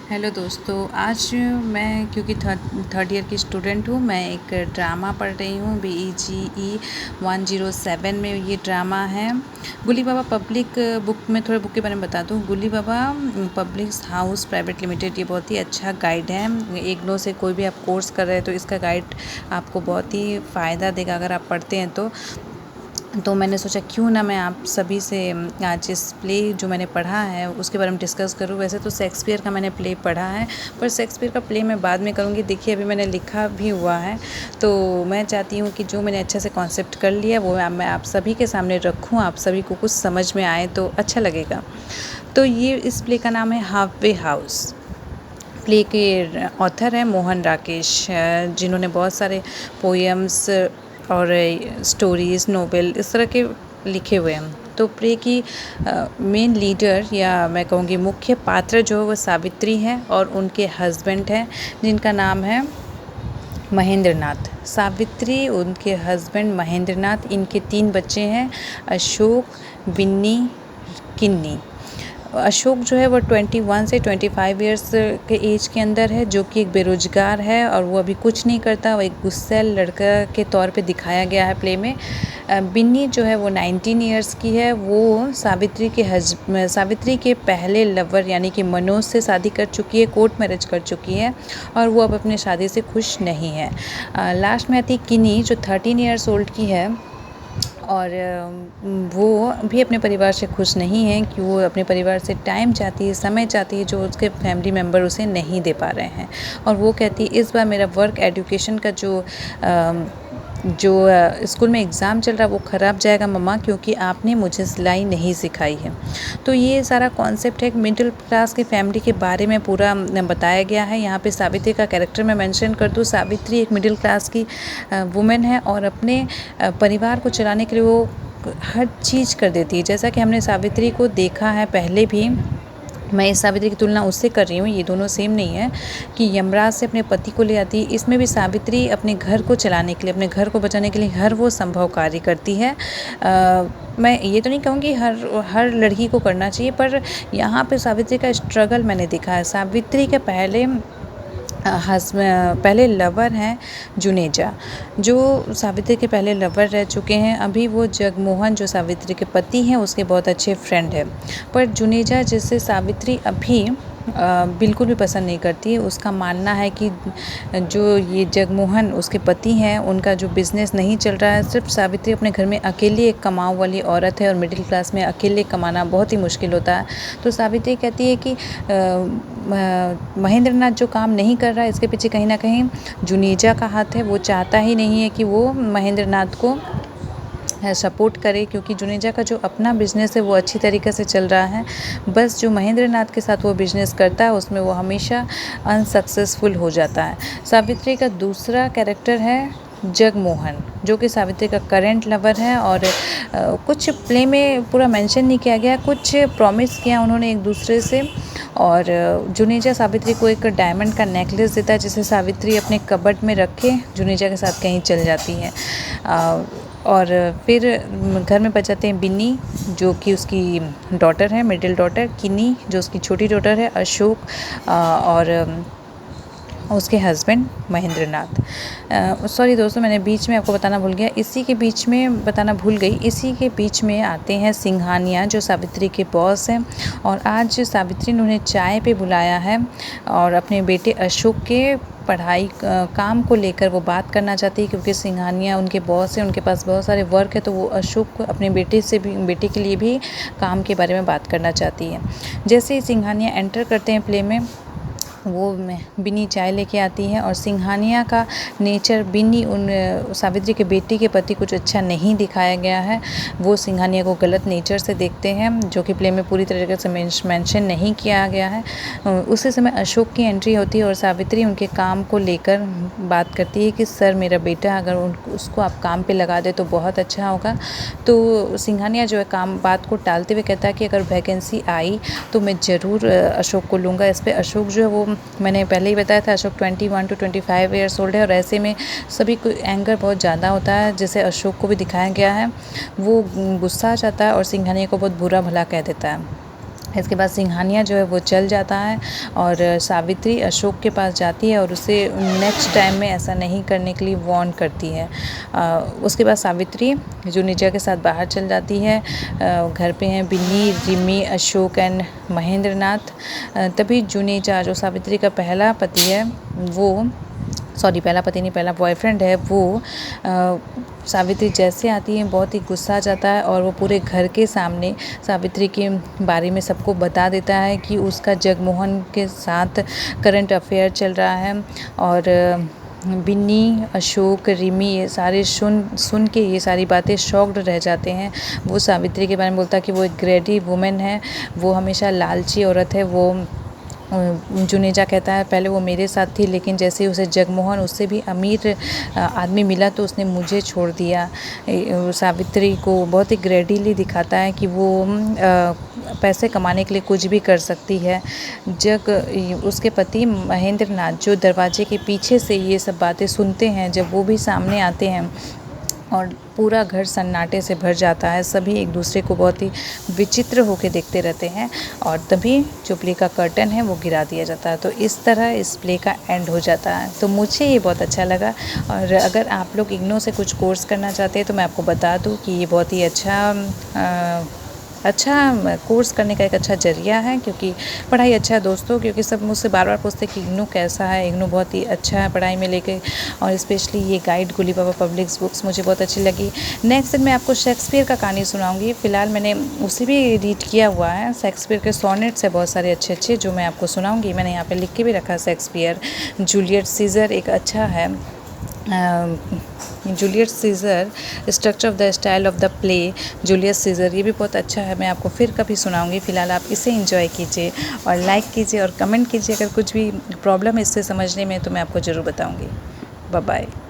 Hello दोस्तों, आज मैं क्योंकि थर्ड ईयर की स्टूडेंट हूँ, मैं एक ड्रामा पढ़ रही हूँ। BEGE 107 में ये ड्रामा है। गुली बाबा पब्लिक बुक में थोड़ा बुक के बारे में बता दूँ। गुली बाबा पब्लिक हाउस प्राइवेट लिमिटेड ये बहुत ही अच्छा गाइड है। इग्नो से कोई भी आप कोर्स कर रहे हैं तो इसका गाइड आपको बहुत ही फ़ायदा देगा अगर आप पढ़ते हैं तो मैंने सोचा क्यों ना मैं आप सभी से आज इस प्ले जो मैंने पढ़ा है उसके बारे में डिस्कस करूँ। वैसे तो शेक्सपियर का मैंने प्ले पढ़ा है, पर शेक्सपियर का प्ले मैं बाद में करूँगी। देखिए, अभी मैंने लिखा भी हुआ है, तो मैं चाहती हूँ कि जो मैंने अच्छे से कॉन्सेप्ट कर लिया वो मैं आप सभी के सामने रखूँ, आप सभी को कुछ समझ में आए तो अच्छा लगेगा। तो ये इस प्ले का नाम है हाफ वे हाउस। प्ले के ऑथर हैं मोहन राकेश, जिन्होंने बहुत सारे पोएम्स और स्टोरीज़, नोवेल इस तरह के लिखे हुए हैं। तो प्ले की मेन लीडर या मैं कहूँगी मुख्य पात्र जो है वो सावित्री है और उनके हस्बैंड हैं जिनका नाम है महेंद्र नाथ। सावित्री, उनके हस्बैंड महेंद्र नाथ, इनके 3 बच्चे हैं, अशोक, बिन्नी, किन्नी। अशोक जो है वो 21 से 25 इयर्स के एज के अंदर है, जो कि एक बेरोजगार है और वो अभी कुछ नहीं करता। वो एक गुस्सैल लड़का के तौर पे दिखाया गया है प्ले में। बिन्नी जो है वो 19 इयर्स की है। वो सावित्री के पहले लवर यानी कि मनोज से शादी कर चुकी है, कोर्ट मैरिज कर चुकी है और वो अब अपनी शादी से खुश नहीं है। लास्ट में आती किन्नी जो 13 इयर्स ओल्ड की है और वो भी अपने परिवार से खुश नहीं है कि वो अपने परिवार से टाइम चाहती है, समय चाहती है, जो उसके फैमिली मेम्बर उसे नहीं दे पा रहे हैं। और वो कहती है इस बार मेरा वर्क एजुकेशन का जो स्कूल में एग्ज़ाम चल रहा है वो ख़राब जाएगा मम्मा, क्योंकि आपने मुझे सिलाई नहीं सिखाई है। तो ये सारा कॉन्सेप्ट है मिडिल क्लास की फैमिली के बारे में पूरा बताया गया है। यहाँ पे सावित्री का कैरेक्टर मैं मेंशन कर दूँ। सावित्री एक मिडिल क्लास की वुमेन है और अपने परिवार को चलाने के लिए वो हर चीज़ कर देती है। जैसा कि हमने सावित्री को देखा है पहले भी, मैं इस सावित्री की तुलना उससे कर रही हूँ, ये दोनों सेम नहीं है, कि यमराज से अपने पति को ले आती है। इसमें भी सावित्री अपने घर को चलाने के लिए, अपने घर को बचाने के लिए हर वो संभव कार्य करती है। मैं ये तो नहीं कहूँगी हर लड़की को करना चाहिए, पर यहाँ पे सावित्री का स्ट्रगल मैंने देखा है। सावित्री के पहले लवर हैं जुनेजा, जो सावित्री के पहले लवर रह चुके हैं। अभी वो जगमोहन जो सावित्री के पति हैं उसके बहुत अच्छे फ्रेंड हैं, पर जुनेजा जिससे सावित्री अभी बिल्कुल भी पसंद नहीं करती है। उसका मानना है कि जो ये जगमोहन उसके पति हैं उनका जो बिज़नेस नहीं चल रहा है। सिर्फ सावित्री अपने घर में अकेली एक कमाऊ वाली औरत है और मिडिल क्लास में अकेले कमाना बहुत ही मुश्किल होता है। तो सावित्री कहती है कि महेंद्र नाथ जो काम नहीं कर रहा है इसके पीछे कहीं ना कहीं जुनेजा का हाथ है। वो चाहता ही नहीं है कि वो महेंद्र नाथ को सपोर्ट करे, क्योंकि जुनेजा का जो अपना बिज़नेस है वो अच्छी तरीके से चल रहा है। बस जो महेंद्र नाथ के साथ वो बिज़नेस करता है उसमें वो हमेशा अनसक्सेसफुल हो जाता है। सावित्री का दूसरा कैरेक्टर है जगमोहन, जो कि सावित्री का करेंट लवर है और कुछ प्ले में पूरा मेंशन नहीं किया गया, कुछ प्रॉमिस किया उन्होंने एक दूसरे से। और जुनेजा सावित्री को एक डायमंड का नेकलेस देता है जिसे सावित्री अपने कबर्ड में रख के जुनेजा के साथ कहीं चल जाती है। और फिर घर में बचाते हैं बिन्नी जो कि उसकी डॉटर है, मिडिल डॉटर, किन्नी जो उसकी छोटी डॉटर है, अशोक और उसके हस्बैंड महेंद्र नाथ। सॉरी दोस्तों, मैंने बीच में आपको बताना भूल गया, इसी के बीच में आते हैं सिंघानिया जो सावित्री के बॉस हैं। और आज सावित्री ने उन्हें चाय पे बुलाया है और अपने बेटे अशोक के पढ़ाई काम को लेकर वो बात करना चाहती है, क्योंकि सिंघानिया उनके बॉस हैं, उनके पास बहुत सारे वर्क है, तो वो अशोक को अपने बेटे के लिए भी काम के बारे में बात करना चाहती है। जैसे ही सिंघानिया एंटर करते हैं प्ले में, वो बिन्नी चाय लेके आती है और सिंघानिया का नेचर बिन्नी सावित्री के बेटी के प्रति कुछ अच्छा नहीं दिखाया गया है। वो सिंघानिया को गलत नेचर से देखते हैं, जो कि प्ले में पूरी तरीके से मेंशन नहीं किया गया है। उसी समय अशोक की एंट्री होती है और सावित्री उनके काम को लेकर बात करती है कि सर, मेरा बेटा अगर उसको आप काम पे लगा दे तो बहुत अच्छा होगा। तो सिंघानिया जो है बात को टालते हुए कहता है कि अगर वैकेंसी आई तो मैं ज़रूर अशोक को लूँगा। इस पर अशोक जो है वो, मैंने पहले ही बताया था, अशोक 21 to 25 इयर्स ओल्ड है और ऐसे में सभी को एंगर बहुत ज़्यादा होता है, जैसे अशोक को भी दिखाया गया है। वो गुस्सा आ जाता है और सिंघानिया को बहुत बुरा भला कह देता है। इसके बाद सिंघानिया जो है वो चल जाता है और सावित्री अशोक के पास जाती है और उसे नेक्स्ट टाइम में ऐसा नहीं करने के लिए वार्न करती है। उसके बाद सावित्री जुनेजा के साथ बाहर चल जाती है। घर पे हैं बिन्नी, रिमी, अशोक एंड महेंद्र नाथ। तभी जुनेजा जो सावित्री का पहला पति है वो पहला पति नहीं, पहला बॉयफ्रेंड है वो सावित्री जैसे आती है बहुत ही गुस्सा आ जाता है और वो पूरे घर के सामने सावित्री के बारे में सबको बता देता है कि उसका जगमोहन के साथ करंट अफेयर चल रहा है। और बिन्नी, अशोक, रिमी ये सारे सुन के ये सारी बातें शॉक्ड रह जाते हैं। वो सावित्री के बारे में बोलता है कि वो एक ग्रेडी वुमेन है, वो हमेशा लालची औरत है। वो जुनेजा कहता है पहले वो मेरे साथ थी लेकिन जैसे उसे जगमोहन उससे भी अमीर आदमी मिला तो उसने मुझे छोड़ दिया। सावित्री को बहुत ही ग्रेडीली दिखाता है कि वो पैसे कमाने के लिए कुछ भी कर सकती है। उसके पति महेंद्र नाथ जो दरवाजे के पीछे से ये सब बातें सुनते हैं, जब वो भी सामने आते हैं और पूरा घर सन्नाटे से भर जाता है। सभी एक दूसरे को बहुत ही विचित्र होकर देखते रहते हैं और तभी जो प्ले का कर्टन है वो गिरा दिया जाता है। तो इस तरह इस प्ले का एंड हो जाता है। तो मुझे ये बहुत अच्छा लगा और अगर आप लोग इग्नो से कुछ कोर्स करना चाहते हैं तो मैं आपको बता दूं कि ये बहुत ही अच्छा कोर्स करने का एक अच्छा ज़रिया है, क्योंकि पढ़ाई अच्छा है दोस्तों। क्योंकि सब मुझसे बार बार पूछते हैं कि इग्नू कैसा है। इग्नू बहुत ही अच्छा है पढ़ाई में लेके और स्पेशली ये गाइड गुली बाबा पब्लिक बुक्स मुझे बहुत अच्छी लगी। नेक्स्ट दिन मैं आपको शेक्सपियर का कहानी सुनाऊंगी। फ़िलहाल मैंने उसे भी रीड किया हुआ है। शेक्सपियर के सोनेट्स है बहुत सारे अच्छे अच्छे जो मैं आपको सुनाऊँगी। मैंने यहाँ पर लिख के भी रखा है शेक्सपियर। जूलियट सीज़र एक अच्छा है। Julius Caesar, structure of the style of the play Julius Caesar, ये भी बहुत अच्छा है। मैं आपको फिर कभी सुनाऊंगी। फ़िलहाल आप इसे एंजॉय कीजिए और लाइक कीजिए और कमेंट कीजिए। अगर कुछ भी प्रॉब्लम है इससे समझने में तो मैं आपको ज़रूर बताऊंगी। Bye bye.